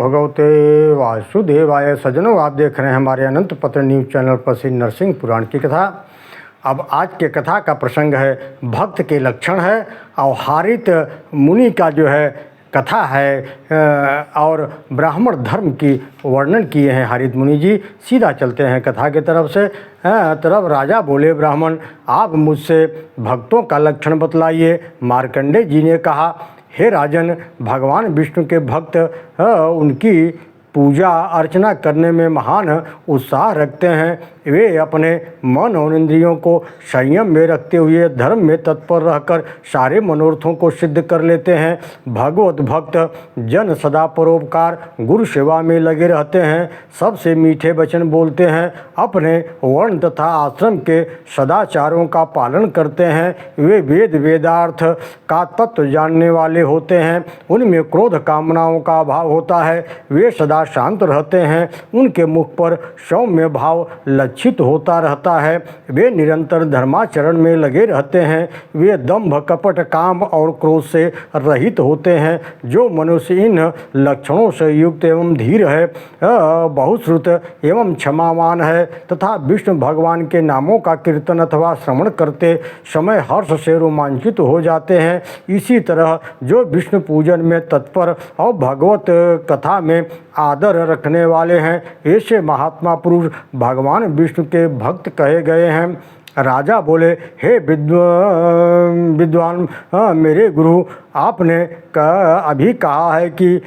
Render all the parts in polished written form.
भगवते वासुदेवाय। सज्जनों, आप देख रहे हैं हमारे अनंत पत्र न्यूज़ चैनल पर श्री नरसिंह पुराण की कथा। अब आज के कथा का प्रसंग है भक्त के लक्षण है और हारित मुनि का जो है कथा है और ब्राह्मण धर्म की वर्णन किए हैं हारित मुनि जी। सीधा चलते हैं कथा के तरफ से। तरफ राजा बोले, ब्राह्मण आप मुझसे भक्तों का लक्षण बतलाइए। मार्कंडेय जी ने कहा, हे राजन, भगवान विष्णु के भक्त उनकी पूजा अर्चना करने में महान उत्साह रखते हैं। वे अपने मन और इंद्रियों को संयम में रखते हुए धर्म में तत्पर रहकर सारे मनोरथों को सिद्ध कर लेते हैं। भगवत भक्त जन सदा परोपकार गुरु सेवा में लगे रहते हैं। सबसे मीठे वचन बोलते हैं। अपने वर्ण तथा आश्रम के सदाचारों का पालन करते हैं। वे वेद वेदार्थ का तत्व जानने वाले होते हैं। उनमें क्रोध कामनाओं का अभाव होता है। वे सदा शांत रहते हैं। उनके मुख पर सौम्य भाव लक्षित होता रहता है। वे निरंतर धर्माचरण में लगे रहते हैं। वे दंभ कपट काम और क्रोध से रहित होते हैं। जो मनुष्य इन लक्षणों से युक्त एवं धीर है, बहुश्रुत एवं क्षमावान है तथा विष्णु भगवान के नामों का कीर्तन अथवा श्रवण करते समय हर्ष से रोमांचित हो जाते हैं। इसी तरह जो विष्णु पूजन में तत्पर और भगवत कथा में आदर रखने वाले हैं, ऐसे महात्मा पुरुष भगवान विष्णु के भक्त कहे गए हैं। राजा बोले, हे विद्वान मेरे गुरु, आपने अभी कहा है कि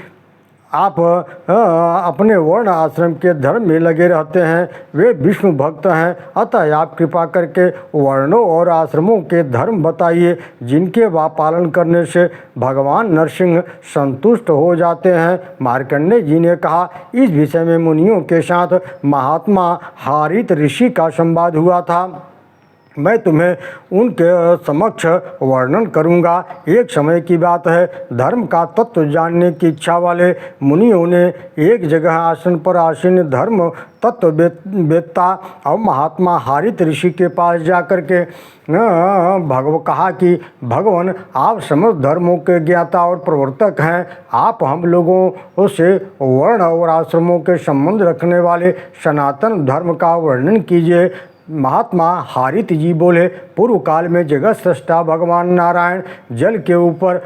आप अपने वर्ण आश्रम के धर्म में लगे रहते हैं। वे विष्णु भक्त हैं। अतः आप कृपा करके वर्णों और आश्रमों के धर्म बताइए जिनके पालन करने से भगवान नरसिंह संतुष्ट हो जाते हैं। मार्कंडेय जी ने कहा, इस विषय में मुनियों के साथ महात्मा हारित ऋषि का संवाद हुआ था। मैं तुम्हें उनके समक्ष वर्णन करूंगा। एक समय की बात है, धर्म का तत्व जानने की इच्छा वाले मुनियों ने एक जगह आसन पर आसीन धर्म तत्व वेत्ता और महात्मा हारित ऋषि के पास जाकर के कहा कि भगवान, आप समस्त धर्मों के ज्ञाता और प्रवर्तक हैं। आप हम लोगों से वर्ण और आश्रमों के संबंध रखने वाले सनातन धर्म का वर्णन कीजिए। महात्मा हारित जी बोले, पूर्व काल में जगत सृष्टा भगवान नारायण जल के ऊपर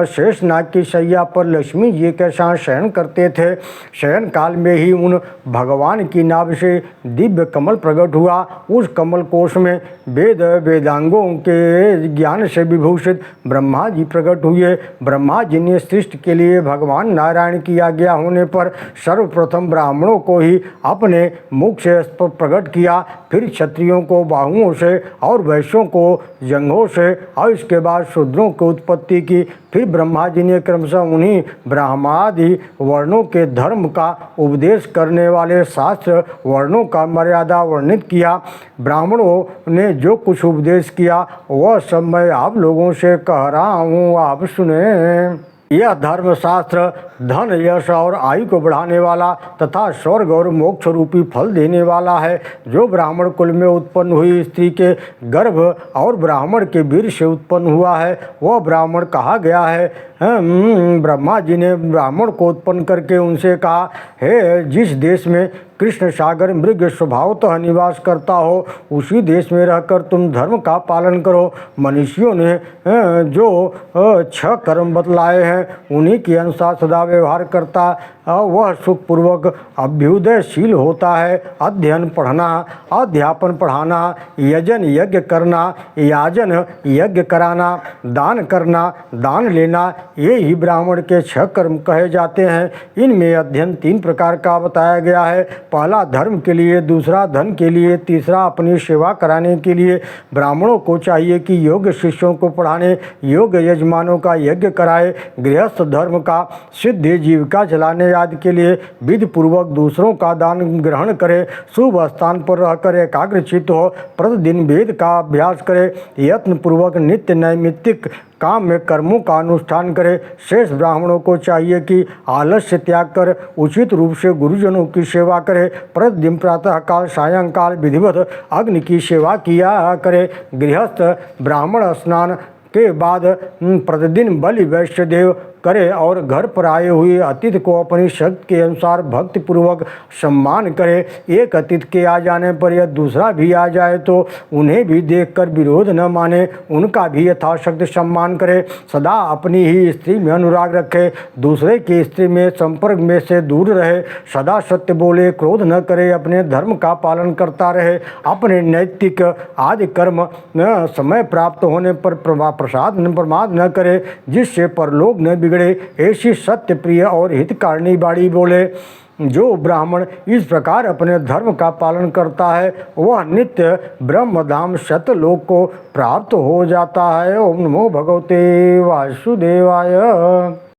शेषनाग की शैया पर लक्ष्मी जी के साथ शयन करते थे। शयन काल में ही उन भगवान की नाभ से दिव्य कमल प्रकट हुआ। उस कमल कोश में वेद वेदांगों के ज्ञान से विभूषित ब्रह्मा जी प्रकट हुए। ब्रह्मा जी ने सृष्टि के लिए भगवान नारायण की आज्ञा होने पर सर्वप्रथम ब्राह्मणों को ही अपने मुख से प्रकट किया, फिर क्षत्रियों को बाहुओं से और वैश्यों को जंघों से और इसके बाद शूद्रों की उत्पत्ति की। फिर ब्रह्मा जी ने क्रमशः उन्हीं ब्राह्मणादि वर्णों के धर्म का उपदेश करने वाले शास्त्र वर्णों का मर्यादा वर्णित किया। ब्राह्मणों ने जो कुछ उपदेश किया वह सब मैं आप लोगों से कह रहा हूँ, आप सुने। यह धर्मशास्त्र धन यश और आयु को बढ़ाने वाला तथा स्वर्ग और मोक्ष रूपी फल देने वाला है। जो ब्राह्मण कुल में उत्पन्न हुई स्त्री के गर्भ और ब्राह्मण के वीर से उत्पन्न हुआ है, वह ब्राह्मण कहा गया है। ब्रह्मा जी ने ब्राह्मण को उत्पन्न करके उनसे कहा, हे जिस देश में कृष्ण सागर मृग स्वभावतः निवास करता हो, उसी देश में रहकर तुम धर्म का पालन करो। मनुष्यों ने जो 6 कर्म बतलाए हैं उन्हीं के अनुसार सदा व्यवहार करता वह सुखपूर्वक अभ्युदयशील होता है। अध्ययन पढ़ना, अध्यापन पढ़ाना, यजन यज्ञ करना, याजन यज्ञ कराना, दान करना, दान लेना, ये ही ब्राह्मण के 6 कर्म कहे जाते हैं। इनमें अध्ययन 3 प्रकार का बताया गया है। पहला धर्म के लिए, दूसरा धन के लिए, तीसरा अपनी सेवा कराने के लिए। ब्राह्मणों को चाहिए कि योग्य शिष्यों को पढ़ाने, योग्य यजमानों का यज्ञ कराए, गृहस्थ धर्म का सिद्ध जीविका चलाने आदि के लिए विधि पूर्वक दूसरों का दान ग्रहण करे, शुभ स्थान पर रहकर एकाग्रचित्त हो, प्रतिदिन वेद का अभ्यास करे, यत्न पूर्वक नित्य नैमित्तिक काम में कर्मों का अनुष्ठान करे। शेष ब्राह्मणों को चाहिए कि आलस्य त्याग कर उचित रूप से गुरुजनों की सेवा करे, प्रतिदिन प्रातःकाल सायंकाल विधिवत अग्नि की सेवा किया करे। गृहस्थ ब्राह्मण स्नान के बाद प्रतिदिन बलि वैश्यदेव करे और घर पर आए हुए अतिथि को अपनी शक्ति के अनुसार भक्तिपूर्वक सम्मान करे। एक अतिथि के आ जाने पर यह दूसरा भी आ जाए तो उन्हें भी देखकर विरोध न माने, उनका भी यथाशक्ति सम्मान करे। सदा अपनी ही स्त्री में अनुराग रखे, दूसरे की स्त्री में संपर्क में से दूर रहे। सदा सत्य बोले, क्रोध न करे, अपने धर्म का पालन करता रहे। अपने नैतिक आदि कर्म समय प्राप्त होने पर प्रमाद न करे, जिससे परलोक न बिगड़े। ऐसी सत्य प्रिय और हितकारिणी वाणी बोले। जो ब्राह्मण इस प्रकार अपने धर्म का पालन करता है वह नित्य ब्रह्मधाम सत्यलोक को प्राप्त हो जाता है। ओम नमो भगवते वासुदेवाय।